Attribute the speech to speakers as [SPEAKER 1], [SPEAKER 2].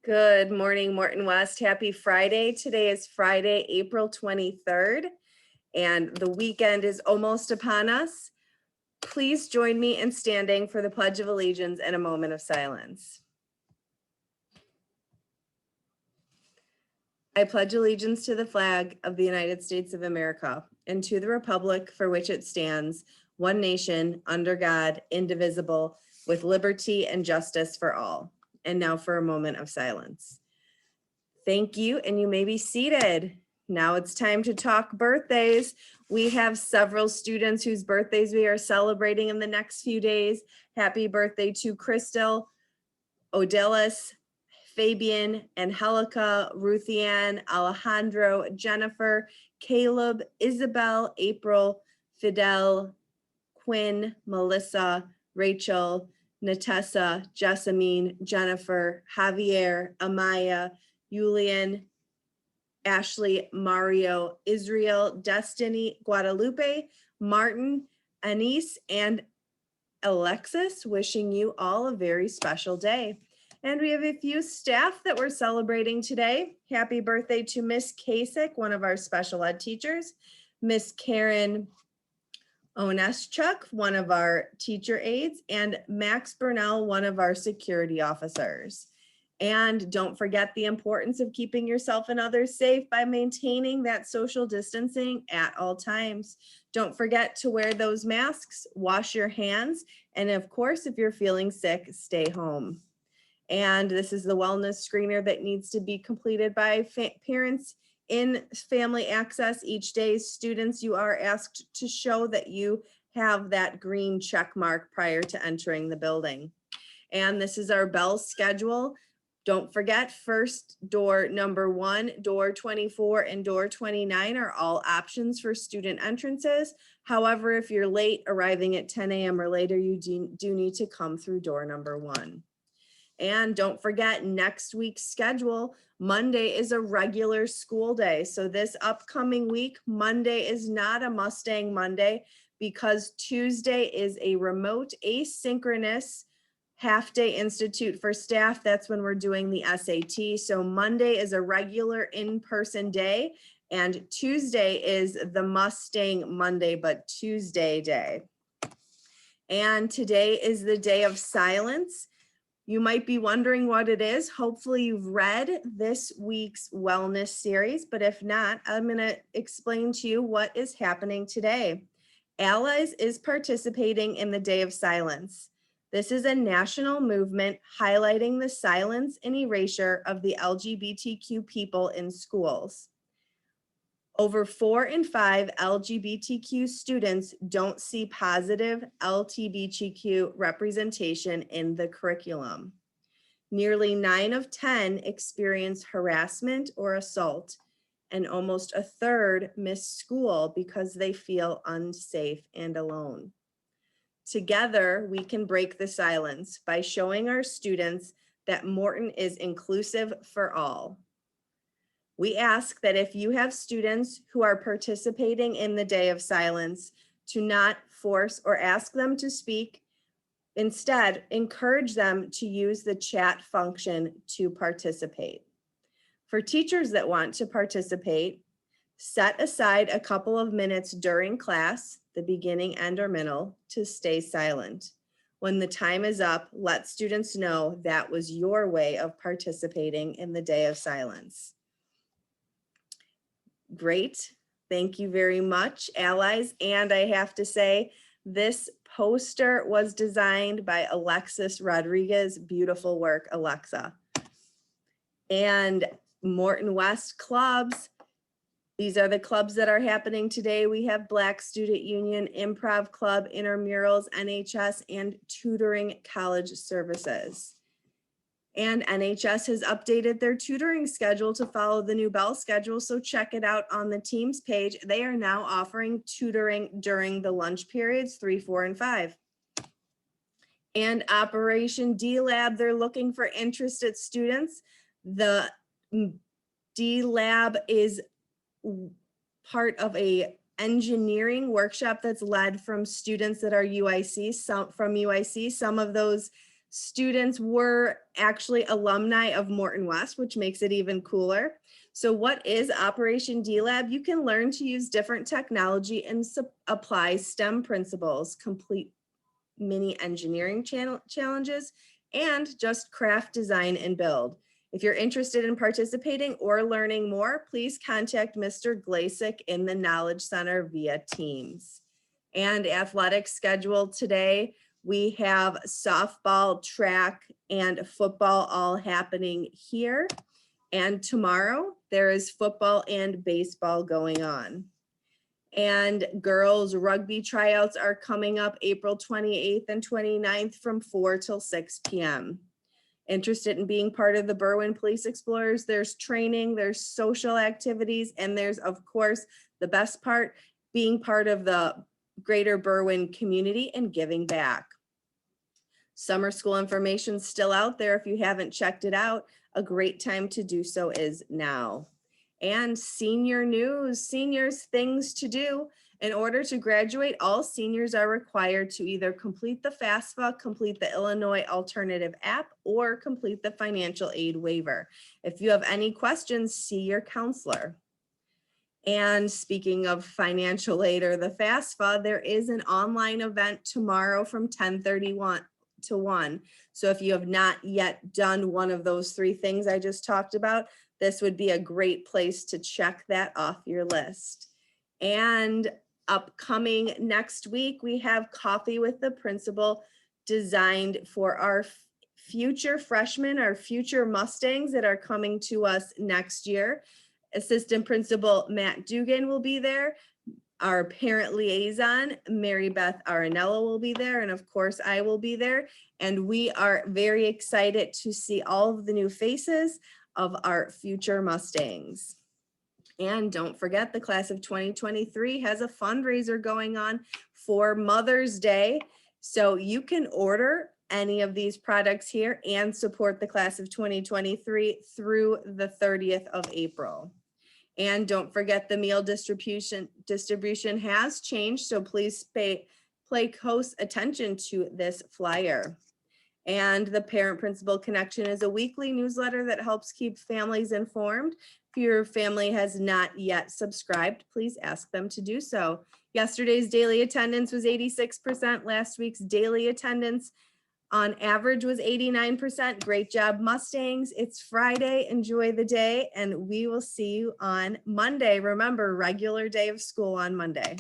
[SPEAKER 1] Good morning, Morton West. Happy Friday. Today is Friday, April 23rd, and the weekend is almost upon us. Please join me in standing for the Pledge of Allegiance and a moment of silence. I pledge allegiance to the flag of the United States of America and to the republic for which it stands, one nation, under God, indivisible, with liberty and justice for all. And now for a moment of silence. Thank you, and you may be seated. Now it's time to talk birthdays. We have several students whose birthdays we are celebrating in the next few days. Happy birthday to Crystal, Odelis, Fabian, Angelica, Ruthianne, Alejandro, Jennifer, Caleb, Isabel, April, Fidel, Quinn, Melissa, Rachel, Natessa, Jessamine, Jennifer, Javier, Amaya, Julian, Ashley, Mario, Israel, Destiny, Guadalupe, Martin, Anise, and Alexis, wishing you all a very special day. And we have a few staff that we're celebrating today. Happy birthday to Miss Kasich, one of our special ed teachers, Miss Karen Oneschuk, one of our teacher aides, and Max Burnell, one of our security officers. And don't forget the importance of keeping yourself and others safe by maintaining that social distancing at all times. Don't forget to wear those masks, wash your hands, and of course, if you're feeling sick, stay home. And this is the wellness screener that needs to be completed by parents in Family Access each day. Students, you are asked to show that you have that green check mark prior to entering the building. And this is our bell schedule. Don't forget, first door number 1, door 24, and door 29 are all options for student entrances. However, if you're late, arriving at 10 a.m. or later, you do need to come through door number 1. And don't forget, next week's schedule, Monday is a regular school day. So this upcoming week, Monday is not a Mustang Monday because Tuesday is a remote asynchronous half-day institute for staff. That's when we're doing the SAT. So Monday is a regular in-person day, and Tuesday is the Mustang Monday, but Tuesday day. And today is the day of silence. You might be wondering what it is. Hopefully you've read this week's wellness series, but if not, I'm going to explain to you what is happening today. Allies is participating in the Day of Silence. This is a national movement highlighting the silence and erasure of the LGBTQ people in schools. Over 4 in 5 LGBTQ students don't see positive LGBTQ representation in the curriculum. Nearly 9 of 10 experience harassment or assault, and almost a third miss school because they feel unsafe and alone. Together, we can break the silence by showing our students that Morton is inclusive for all. We ask that if you have students who are participating in the Day of Silence, to not force or ask them to speak. Instead, encourage them to use the chat function to participate. For teachers that want to participate, set aside a couple of minutes during class, the beginning, end, or middle, to stay silent. When the time is up, let students know that was your way of participating in the Day of Silence. Great. Thank you very much, Allies. And I have to say, this poster was designed by Alexis Rodriguez. Beautiful work, Alexa. And Morton West clubs. These are the clubs that are happening today. We have Black Student Union, Improv Club, Intramurals, NHS, and Tutoring College Services. And NHS has updated their tutoring schedule to follow the new bell schedule, so check it out on the Teams page. They are now offering tutoring during the lunch periods 3, 4, and 5. And Operation D-Lab, they're looking for interested students. The D-Lab is part of a engineering workshop that's led from students that are UIC, some of those students were actually alumni of Morton West, which makes it even cooler. So what is Operation D-Lab? You can learn to use different technology and apply STEM principles, complete mini engineering challenges, and just craft, design, and build. If you're interested in participating or learning more, please contact Mr. Glasick in the Knowledge Center via Teams. And athletic schedule today, we have softball, track, and football all happening here. And tomorrow there is football and baseball going on. And girls rugby tryouts are coming up April 28th and 29th from 4 till 6 p.m. Interested in being part of the Berwyn Police Explorers? There's training, there's social activities, and there's, of course, the best part, being part of the greater Berwyn community and giving back. Summer school information still out there. If you haven't checked it out, a great time to do so is now. And senior news, seniors things to do. In order to graduate, all seniors are required to either complete the FAFSA, complete the Illinois Alternative App, or complete the financial aid waiver. If you have any questions, see your counselor. And speaking of financial aid or the FAFSA, there is an online event tomorrow from 10:31 to 1. So if you have not yet done one of those 3 things I just talked about, this would be a great place to check that off your list. And upcoming next week, we have Coffee with the Principal, designed for our future freshmen, our future Mustangs that are coming to us next year. Assistant Principal Matt Dugan will be there. Our parent liaison, Mary Beth Aranello, will be there. And of course, I will be there. And we are very excited to see all of the new faces of our future Mustangs. And don't forget, the class of 2023 has a fundraiser going on for Mother's Day. So you can order any of these products here and support the class of 2023 through the 30th of April. And don't forget, the meal distribution has changed, so please pay close attention to this flyer. And the Parent Principal Connection is a weekly newsletter that helps keep families informed. If your family has not yet subscribed, please ask them to do so. Yesterday's daily attendance was 86%. Last week's daily attendance on average was 89%. Great job, Mustangs. It's Friday. Enjoy the day, and we will see you on Monday. Remember, regular day of school on Monday.